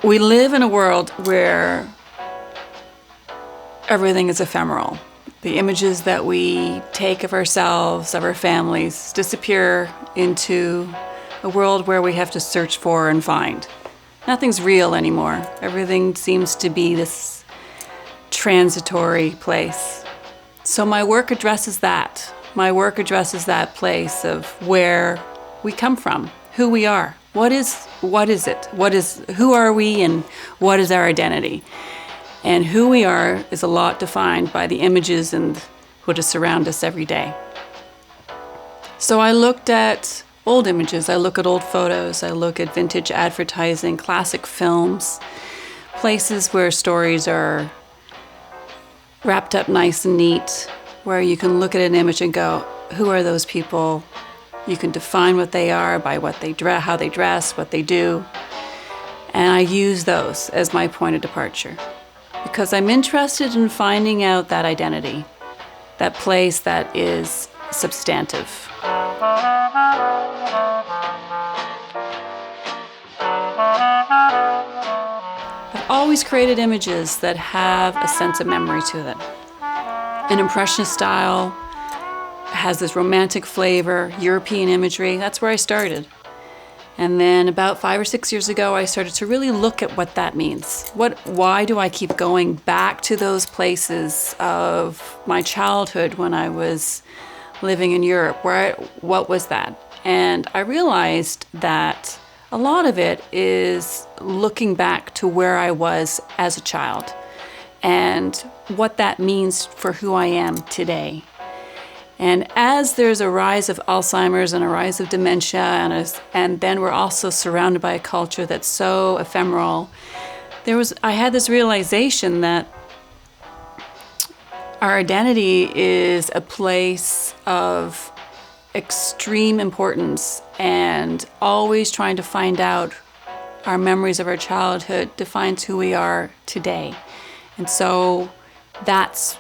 We live in a world where everything is ephemeral. The images that we take of ourselves, of our families, disappear into a world where we have to search for and find. Nothing's real anymore. Everything seems to be this transitory place. So my work addresses that. My work addresses that place of where we come from, who we are. What is it? Who are we and what is our identity? And who we are is a lot defined by the images and what is surround us every day. So I looked at old images, I look at old photos, I look at vintage advertising, classic films, places where stories are wrapped up nice and neat, where you can look at an image and go, who are those people? You can define what they are by what they how they dress, what they do. And I use those as my point of departure because I'm interested in finding out that identity, that place that is substantive. I've always created images that have a sense of memory to them. An Impressionist style has this romantic flavor, European imagery. That's where I started. And then about 5 or 6 years ago, I started to really look at what that means. Why do I keep going back to those places of my childhood when I was living in Europe? What was that? And I realized that a lot of it is looking back to where I was as a child and what that means for who I am today. And as there's a rise of Alzheimer's and a rise of dementia, and then we're also surrounded by a culture that's so ephemeral, I had this realization that our identity is a place of extreme importance, and always trying to find out our memories of our childhood defines who we are today. And so that's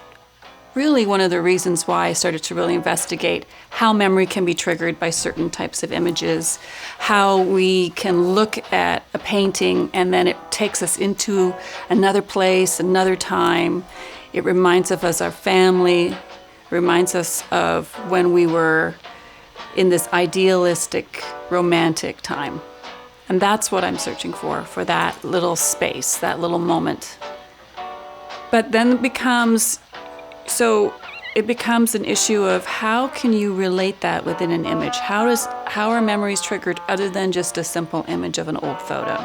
really one of the reasons why I started to really investigate how memory can be triggered by certain types of images, how we can look at a painting and then it takes us into another place, another time. It reminds us of our family, reminds us of when we were in this idealistic, romantic time. And that's what I'm searching for that little space, that little moment. But then it becomes an issue of how can you relate that within an image? How are memories triggered other than just a simple image of an old photo?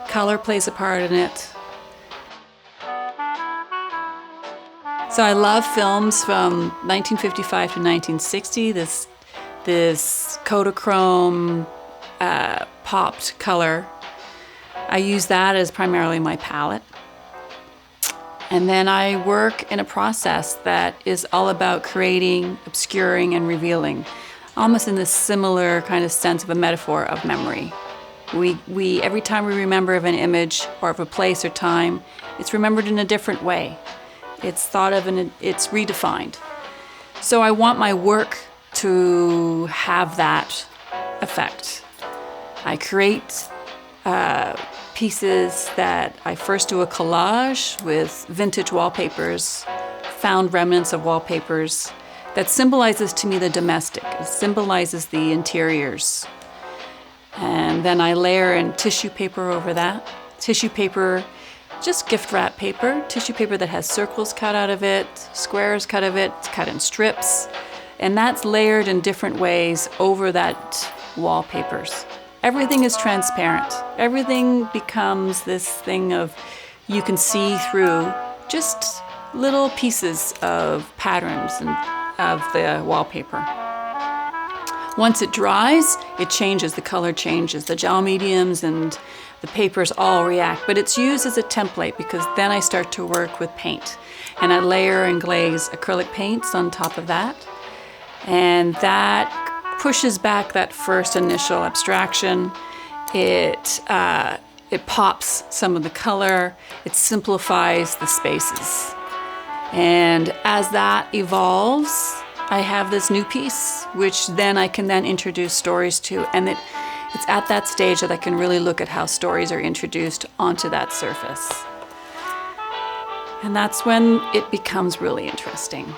Color plays a part in it. So I love films from 1955 to 1960, this Kodachrome popped color. I use that as primarily my palette. And then I work in a process that is all about creating, obscuring, and revealing, almost in this similar kind of sense of a metaphor of memory. We every time we remember of an image or of a place or time, it's remembered in a different way. It's thought of and it's redefined. So I want my work to have that effect. I create pieces that I first do a collage with vintage wallpapers, found remnants of wallpapers that symbolizes to me the domestic. It symbolizes the interiors. And then I layer in tissue paper over that. Tissue paper, just gift wrap paper, tissue paper that has circles cut out of it, squares cut out of it, it's cut in strips. And that's layered in different ways over that wallpapers. Everything is transparent. Everything becomes this thing of you can see through just little pieces of patterns and of the wallpaper. Once it dries, it changes, the color changes, the gel mediums and the papers all react, but it's used as a template because then I start to work with paint and I layer and glaze acrylic paints on top of that, and that pushes back that first initial abstraction. It pops some of the color, it simplifies the spaces. And as that evolves, I have this new piece, which then I can then introduce stories to, and It's at that stage that I can really look at how stories are introduced onto that surface. And that's when it becomes really interesting.